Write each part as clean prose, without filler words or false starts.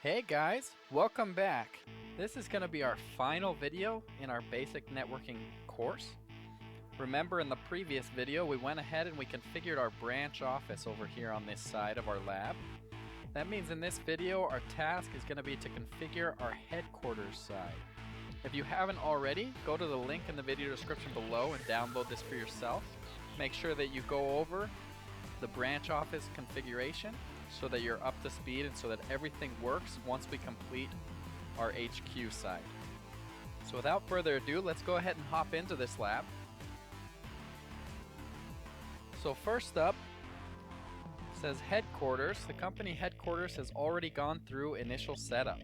Hey guys, welcome back. This is going to be our final video in our basic networking course. Remember, in the previous video we went ahead and we configured our branch office over here on this side of our lab. That means in this video our task is going to be to configure our headquarters side. If you haven't already, go to the link in the video description below and download this for yourself. Make sure that you go over the branch office configuration so that you're up to speed and so that everything works once we complete our HQ side. So without further ado, let's go ahead and hop into this lab. So first up, it says headquarters. The company headquarters has already gone through initial setup.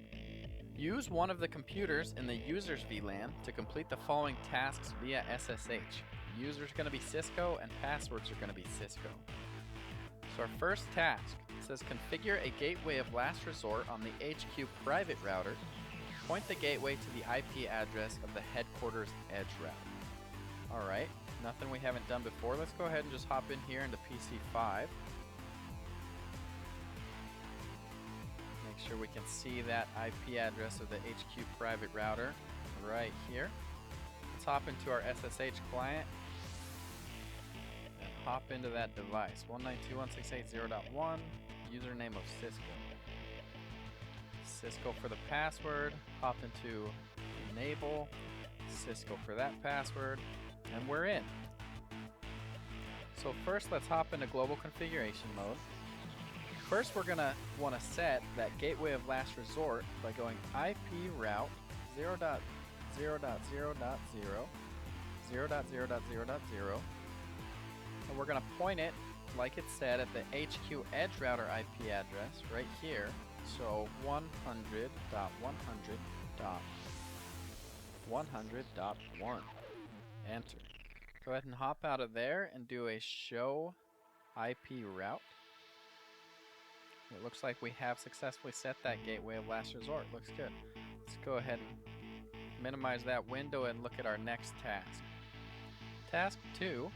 Use one of the computers in the user's VLAN to complete the following tasks via SSH. User's going to be Cisco and passwords are going to be Cisco. So our first task says configure a gateway of last resort on the HQ private router. Point the gateway to the IP address of the headquarters edge router. Alright, nothing we haven't done before. Let's go ahead and just hop in here into PC5. Make sure we can see that IP address of the HQ private router right here. Let's hop into our SSH client and hop into that device. 192.168.0.1, username of Cisco. Cisco for the password, hop into enable, Cisco for that password, and we're in. So first let's hop into global configuration mode. First we're gonna want to set that gateway of last resort by going IP route 0.0.0.0, 0.0.0.0, and we're gonna point it like it said at the HQ edge router IP address right here. So 100.100.100.1. Enter. Go ahead and hop out of there and do a show IP route. It looks like we have successfully set that gateway of last resort. Looks good. Let's go ahead and minimize that window and look at our next task. Task 2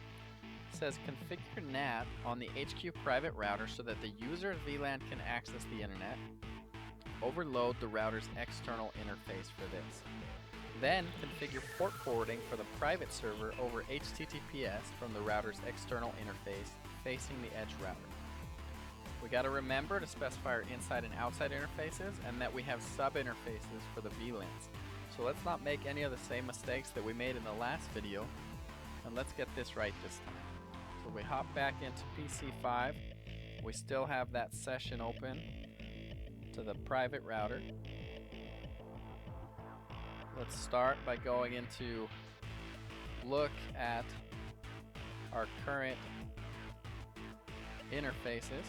says configure NAT on the HQ private router so that the user's VLAN can access the internet. Overload the router's external interface for this. Then configure port forwarding for the private server over HTTPS from the router's external interface facing the edge router. We got to remember to specify our inside and outside interfaces and that we have sub interfaces for the VLANs. So let's not make any of the same mistakes that we made in the last video, and let's get this right this time. So we hop back into PC5. We still have that session open to the private router. Let's start by going into look at our current interfaces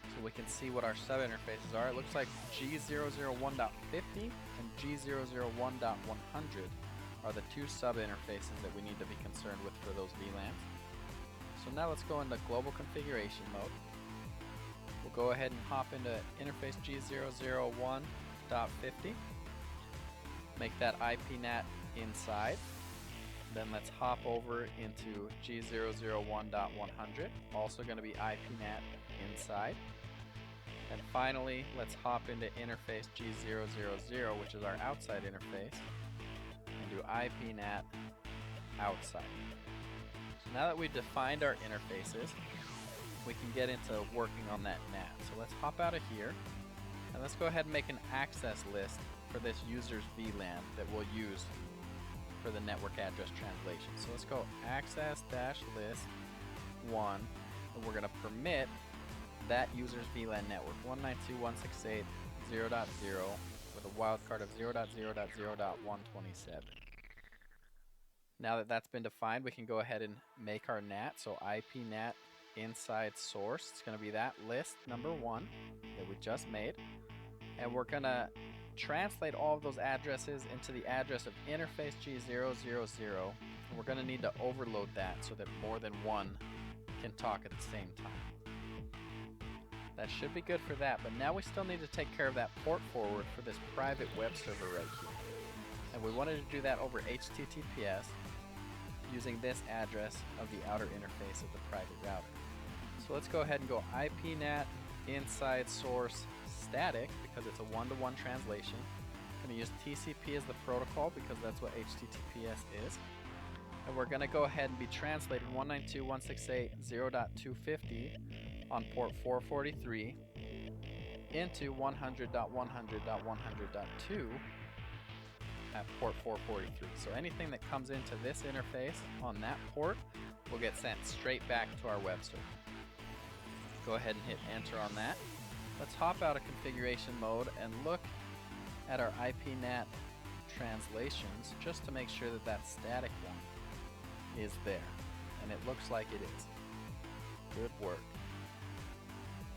so we can see what our sub interfaces are. It looks like G001.50 and G001.100 are the two sub interfaces that we need to be concerned with for those VLANs. So now let's go into global configuration mode. We'll go ahead and hop into interface G001.50. Make that IP NAT inside. Then let's hop over into G001.100. Also going to be IP NAT inside. And finally, let's hop into interface G000, which is our outside interface, and do IP NAT outside. Now that we've defined our interfaces, we can get into working on that NAT. So let's hop out of here and let's go ahead and make an access list for this user's VLAN that we'll use for the network address translation. So let's go access-list 1, and we're going to permit that user's VLAN network 192.168.0.0 with a wildcard of 0.0.0.127. Now that that's been defined, we can go ahead and make our NAT. So IP NAT inside source. It's going to be that list number 1 that we just made. And we're going to translate all of those addresses into the address of interface G000. And we're going to need to overload that so that more than one can talk at the same time. That should be good for that, but now we still need to take care of that port forward for this private web server right here. And we wanted to do that over HTTPS using this address of the outer interface of the private router. So let's go ahead and go IP NAT inside source static because it's a one-to-one translation. Going to use TCP as the protocol because that's what HTTPS is. And we're going to go ahead and be translating 192.168.0.250 on port 443 into 100.100.100.2 at port 443. So anything that comes into this interface on that port will get sent straight back to our web server. Go ahead and hit enter on that. Let's hop out of configuration mode and look at our IPNAT translations just to make sure that that static one is there. And it looks like it is. Good work.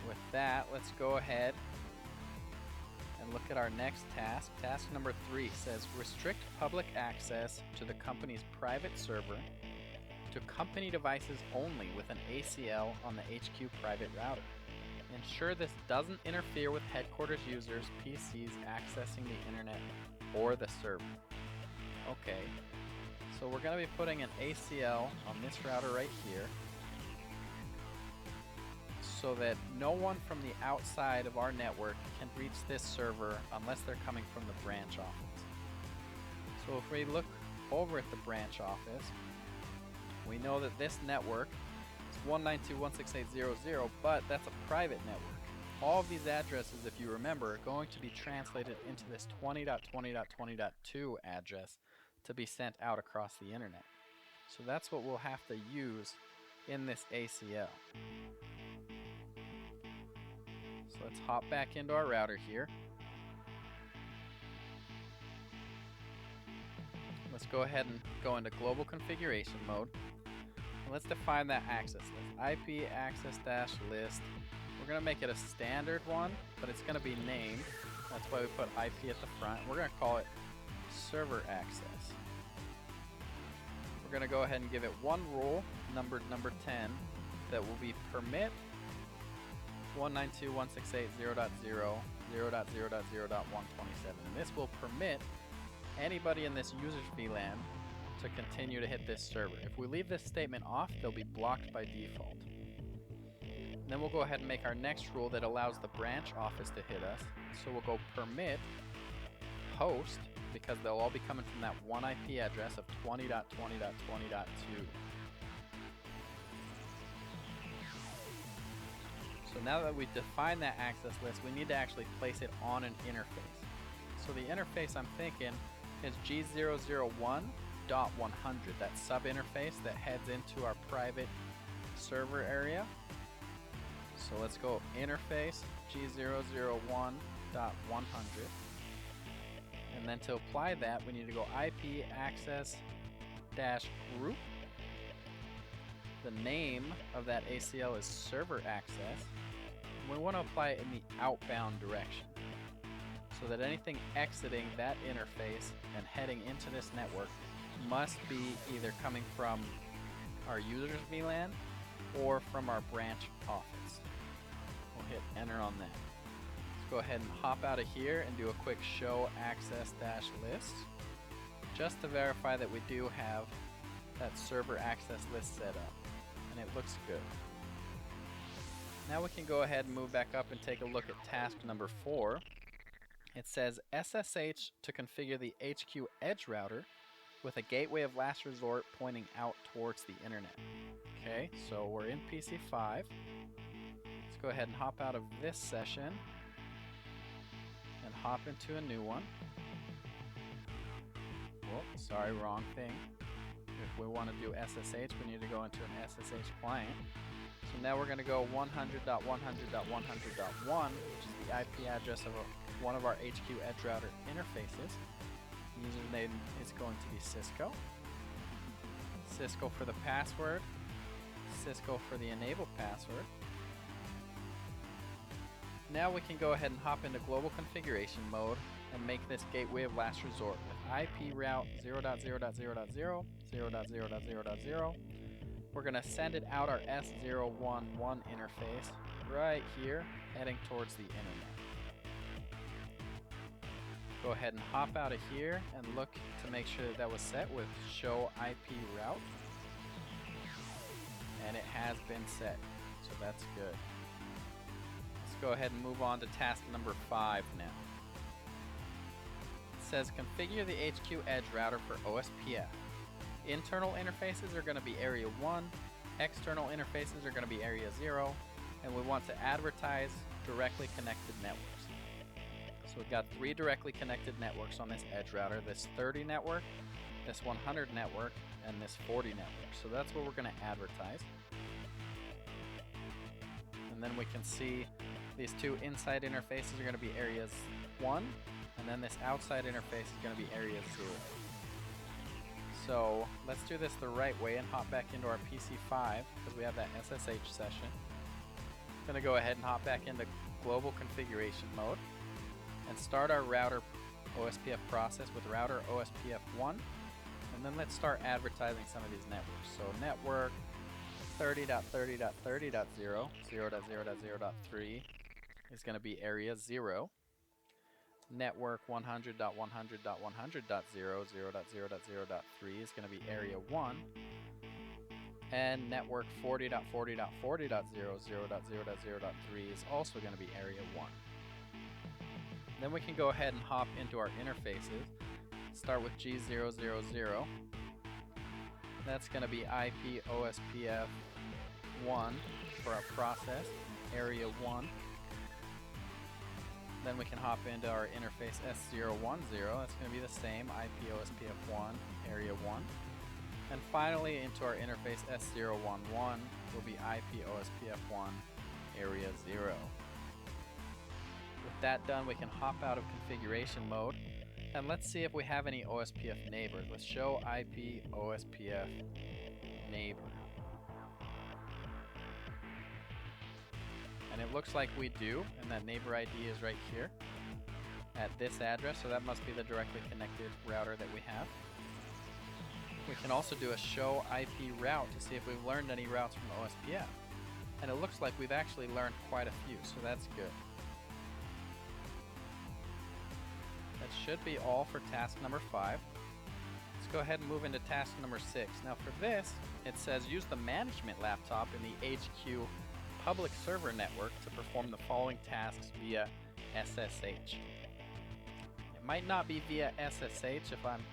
With that, let's go ahead and look at our next task. Task number 3 says restrict public access to the company's private server to company devices only with an ACL on the HQ private router. Ensure this doesn't interfere with headquarters users' PCs accessing the internet or the server. Okay, so we're going to be putting an ACL on this router right here so that no one from the outside of our network can reach this server unless they're coming from the branch office. So if we look over at the branch office, we know that this network is 192.168.0.0, but that's a private network. All of these addresses, if you remember, are going to be translated into this 20.20.20.2 address to be sent out across the internet. So that's what we'll have to use in this ACL. So let's hop back into our router here. Let's go ahead and go into global configuration mode. Let's define that access list. IP access dash list. We're going to make it a standard one, but it's going to be named. That's why we put IP at the front. We're going to call it server access. We're going to go ahead and give it one rule, numbered number 10, that will be permit 192.168.0.0, 0.0.0.127. And this will permit anybody in this user's VLAN to continue to hit this server. If we leave this statement off, they'll be blocked by default. Then we'll go ahead and make our next rule that allows the branch office to hit us. So we'll go permit host, because they'll all be coming from that one IP address of 20.20.20.2. So now that we've defined that access list, we need to actually place it on an interface. So the interface I'm thinking is G001.100, that sub-interface that heads into our private server area. So let's go interface G001.100. And then to apply that, we need to go IP access dash group. The name of that ACL is server access. We want to apply it in the outbound direction so that anything exiting that interface and heading into this network must be either coming from our user's VLAN or from our branch office. We'll hit enter on that. Let's go ahead and hop out of here and do a quick show access dash list just to verify that we do have that server access list set up, and it looks good. Now we can go ahead and move back up and take a look at task number 4. It says SSH to configure the HQ edge router with a gateway of last resort pointing out towards the internet. Okay, so we're in PC5. Let's go ahead and hop out of this session and hop into a new one. Whoops, sorry, wrong thing. If we want to do SSH, we need to go into an SSH client. So now we're going to go 100.100.100.1, which is the IP address of one of our HQ edge router interfaces. Username is going to be Cisco. Cisco for the password. Cisco for the enable password. Now we can go ahead and hop into global configuration mode and make this gateway of last resort with IP route 0.0.0.0, 0.0.0.0. We're going to send it out our S011 interface right here, heading towards the internet. Go ahead and hop out of here and look to make sure that was set with show IP route. And it has been set, so that's good. Let's go ahead and move on to task number 5 now. It says configure the HQ Edge router for OSPF. Internal interfaces are going to be area 1, external interfaces are going to be area 0, and we want to advertise directly connected networks. So we've got 3 directly connected networks on this Edge router, this 30 network, this 100 network, and this 40 network. So that's what we're going to advertise. And then we can see these 2 inside interfaces are going to be areas 1, and then this outside interface is going to be area 0. So let's do this the right way and hop back into our PC5 because we have that SSH session. I'm going to go ahead and hop back into global configuration mode and start our router OSPF process with router OSPF 1. And then let's start advertising some of these networks. So network 30.30.30.0, 0.0.0.3 is going to be area 0. Network 100.100.100.0, 0.0.0.3 is going to be area 1. And network 40.40.40.0, 0.0.0.3 is also going to be area 1. Then we can go ahead and hop into our interfaces. Start with G000. That's going to be IP OSPF 1 for our process, area 1. Then we can hop into our interface S010. That's going to be the same, IP OSPF 1, area 1. And finally, into our interface S011 will be IP OSPF 1, area 0. With that done, we can hop out of configuration mode. And let's see if we have any OSPF neighbors. Let's show IP OSPF neighbor. And it looks like we do, and that neighbor ID is right here at this address, so that must be the directly connected router that we have. We can also do a show IP route to see if we've learned any routes from OSPF. And it looks like we've actually learned quite a few, so that's good. That should be all for task number 5. Let's go ahead and move into task number 6. Now for this, it says use the management laptop in the HQ public server network to perform the following tasks via SSH. It might not be via SSH if I'm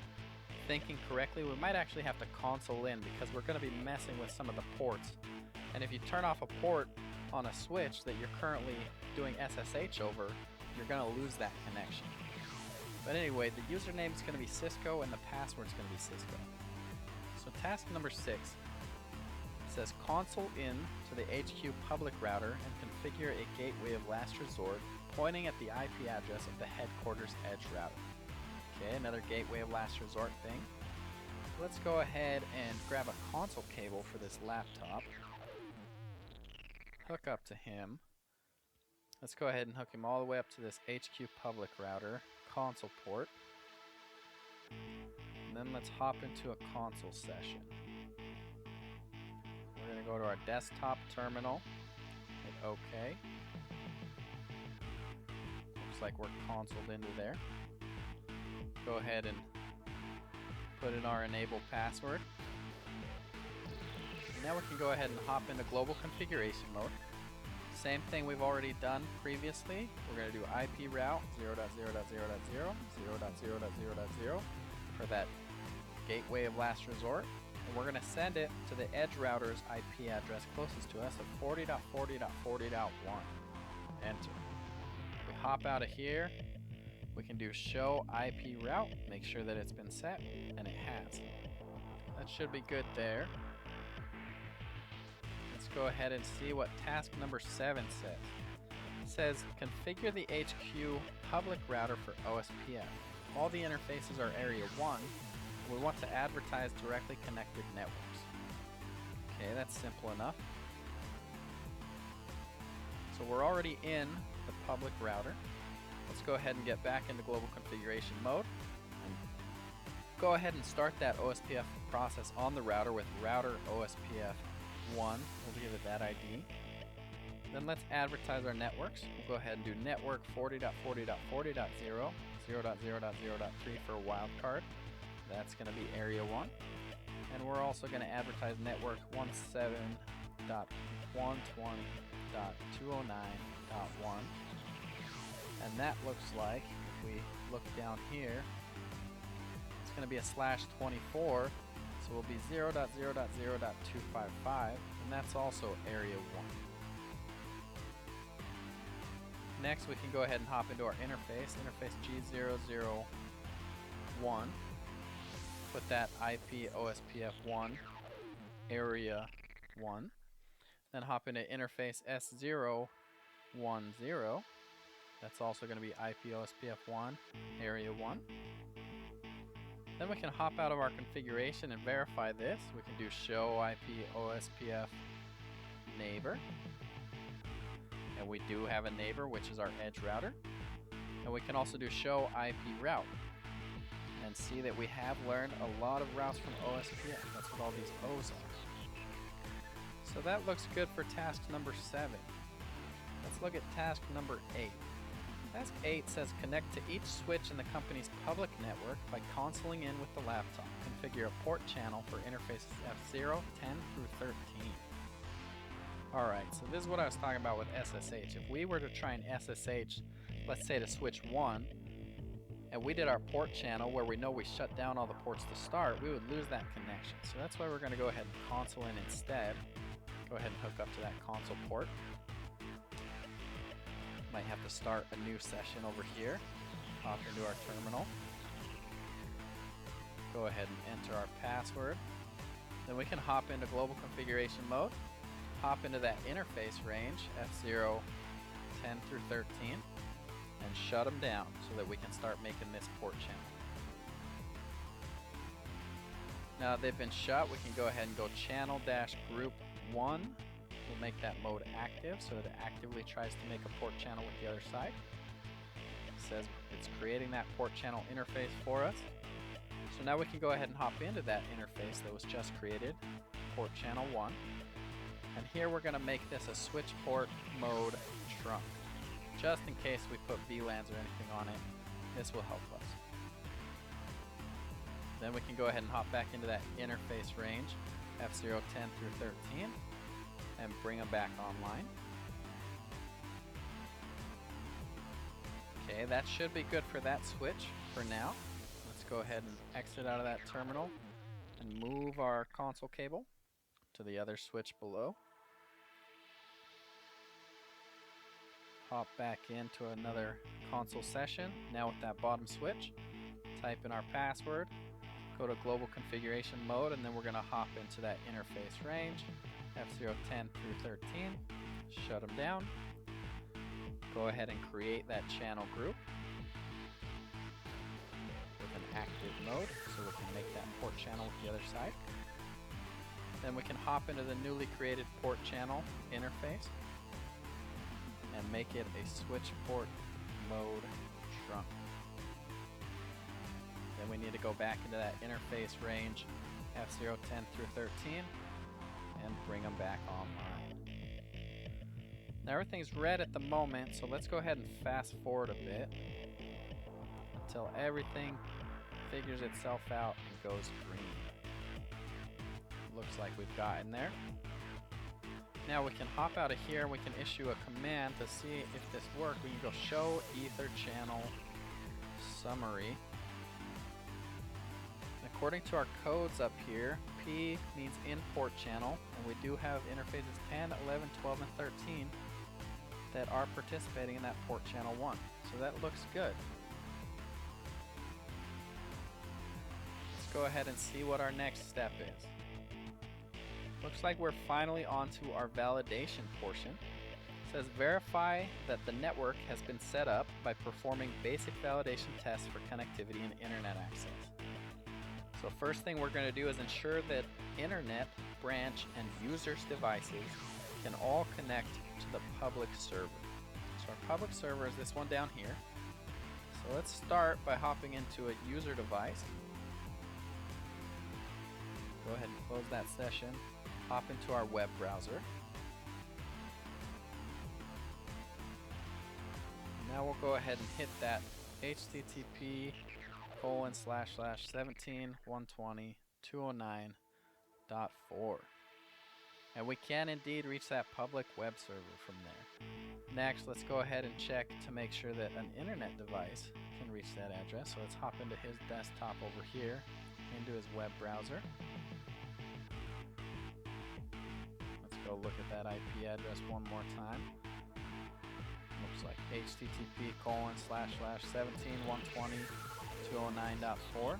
thinking correctly. We might actually have to console in because we're going to be messing with some of the ports. And if you turn off a port on a switch that you're currently doing SSH over, you're going to lose that connection. But anyway, the username is going to be Cisco and the password is going to be Cisco. So task number 6 says console in to the HQ public router and configure a gateway of last resort pointing at the IP address of the headquarters edge router. Okay, another gateway of last resort thing. Let's go ahead and grab a console cable for this laptop. Hook up to him. Let's go ahead and hook him all the way up to this HQ public router console port. And then let's hop into a console session. We're going to go to our desktop terminal, hit OK. Looks like we're consoled into there. Go ahead and put in our enable password. And now we can go ahead and hop into global configuration mode. Same thing we've already done previously. We're going to do IP route 0.0.0.0, 0.0.0.0 for that gateway of last resort. And we're going to send it to the edge router's IP address closest to us of 40.40.40.1. Enter. We hop out of here. We can do show IP route, make sure that it's been set, and it has. That should be good there. Let's go ahead and see what task number 7 says. It says configure the HQ public router for OSPF. All the interfaces are area 1. We want to advertise directly connected networks. Okay, that's simple enough. So we're already in the public router. Let's go ahead and get back into global configuration mode. And go ahead and start that OSPF process on the router with router OSPF 1. We'll give it that ID. Then let's advertise our networks. We'll go ahead and do network 40.40.40.0, 0.0.0.3 for a wildcard. That's going to be area 1. And we're also going to advertise network 17.120.209 1. And that looks like, if we look down here, it's going to be a /24. So we'll be 0.0.0.255, and that's also area 1. Next, we can go ahead and hop into our interface G001. Put that IP OSPF 1, area 1. Then hop into interface S010. That's also going to be IP OSPF 1, area 1. Then we can hop out of our configuration and verify this. We can do show IP OSPF neighbor. And we do have a neighbor, which is our edge router. And we can also do show IP route. And see that we have learned a lot of routes from OSPF. That's what all these O's are. So that looks good for task number 7. Let's look at task number 8. Task 8 says connect to each switch in the company's public network by consoling in with the laptop. Configure a port channel for interfaces F0, 10 through 13. Alright, so this is what I was talking about with SSH. If we were to try and SSH, let's say to switch 1, and we did our port channel where we know we shut down all the ports to start, we would lose that connection. So that's why we're going to go ahead and console in instead. Go ahead and hook up to that console port. Might have to start a new session over here. Hop into our terminal. Go ahead and enter our password. Then we can hop into global configuration mode. Hop into that interface range, F0, 10 through 13, and shut them down so that we can start making this port channel. Now that they've been shut, we can go ahead and go channel-group 1. We'll make that mode active so that it actively tries to make a port channel with the other side. It says it's creating that port channel interface for us. So now we can go ahead and hop into that interface that was just created, port channel 1. And here we're going to make this a switch port mode trunk. Just in case we put VLANs or anything on it, this will help us. Then we can go ahead and hop back into that interface range, F0, 10 through 13. And bring them back online. Okay, that should be good for that switch for now. Let's go ahead and exit out of that terminal and move our console cable to the other switch below. Hop back into another console session, now with that bottom switch. Type in our password, go to global configuration mode, and then we're going to hop into that interface range. F0, 10 through 13, shut them down. Go ahead and create that channel group with an active mode so we can make that port channel with the other side. Then we can hop into the newly created port channel interface and make it a switch port mode trunk. Then we need to go back into that interface range, F0, 10 through 13. And bring them back online. Now everything's red at the moment, so let's go ahead and fast forward a bit until everything figures itself out and goes green. Looks like we've gotten there. Now we can hop out of here and we can issue a command to see if this worked. We can go show ether channel summary. According to our codes up here, P means in port channel, and we do have interfaces 10, 11, 12, and 13 that are participating in that port channel 1. So that looks good. Let's go ahead and see what our next step is. Looks like we're finally onto our validation portion. It says verify that the network has been set up by performing basic validation tests for connectivity and internet access. So first thing we're going to do is ensure that internet, branch, and users' devices can all connect to the public server. So our public server is this one down here. So let's start by hopping into a user device. Go ahead and close that session. Hop into our web browser. Now we'll go ahead and hit that http://17.120.209.4. And we can indeed reach that public web server from there. Next, let's go ahead and check to make sure that an internet device can reach that address. So let's hop into his desktop over here, into his web browser. Let's go look at that IP address one more time. Looks like http://17.120.209.4.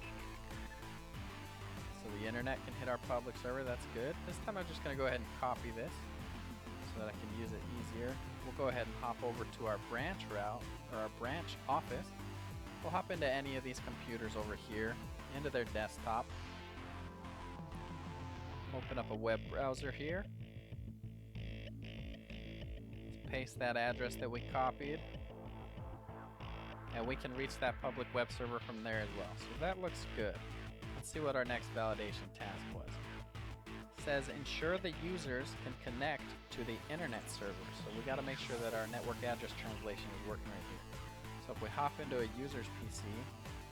So the internet can hit our public server, that's good. This time I'm just going to go ahead and copy this so that I can use it easier. We'll go ahead and hop over to our branch route, or our branch office. We'll hop into any of these computers over here, into their desktop. Open up a web browser here. Let's paste that address that we copied. And we can reach that public web server from there as well. So that looks good. Let's see what our next validation task was. It says ensure the users can connect to the internet server. So we got to make sure that our network address translation is working right here. So if we hop into a user's PC,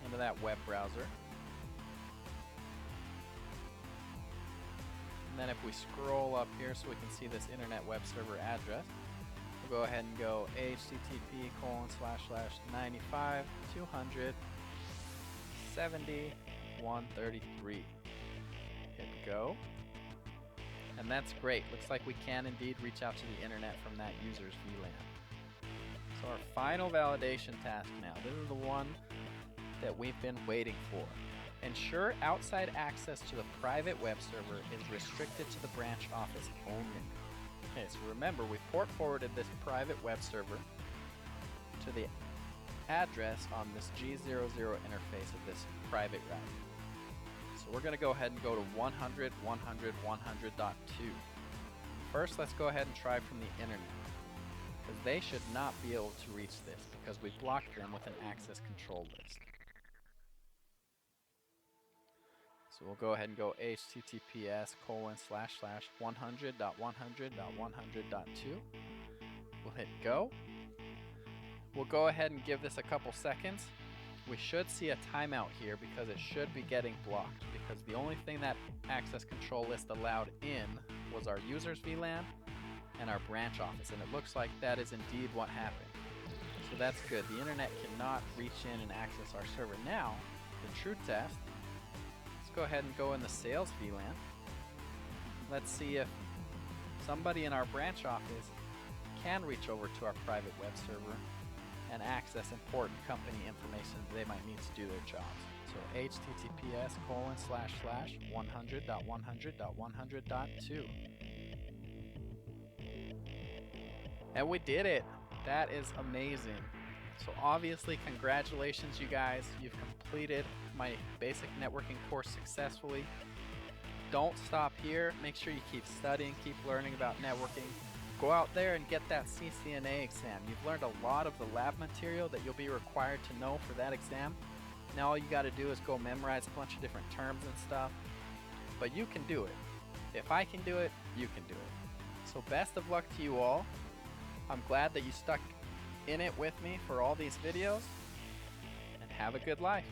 into that web browser, and then if we scroll up here so we can see this internet web server address, we'll go ahead and go http://95.200.70.133. Hit go. And that's great. Looks like we can indeed reach out to the internet from that user's VLAN. So our final validation task now. This is the one that we've been waiting for. Ensure outside access to the private web server is restricted to the branch office only. Okay, so remember, we port forwarded this private web server to the address on this G00 interface of this private route. So we're going to go ahead and go to 100.100.100.2. First, let's go ahead and try from the internet, because they should not be able to reach this because we blocked them with an access control list. So we'll go ahead and go https://100.100.100.2. We'll hit go. We'll go ahead and give this a couple seconds. We should see a timeout here because it should be getting blocked, because the only thing that access control list allowed in was our user's VLAN and our branch office, and it looks like that is indeed what happened. So that's good. The internet cannot reach in and access our server. Now, the true test, let's go ahead and go in the sales VLAN. Let's see if somebody in our branch office can reach over to our private web server and access important company information that they might need to do their jobs. So https://100.100.100.2. And we did it! That is amazing. So obviously, congratulations you guys. You've completed my basic networking course successfully. Don't stop here. Make sure you keep studying, keep learning about networking. Go out there and get that CCNA exam. You've learned a lot of the lab material that you'll be required to know for that exam. Now all you got to do is go memorize a bunch of different terms and stuff. But you can do it. If I can do it, you can do it. So best of luck to you all. I'm glad that you stuck in it with me for all these videos. And have a good life.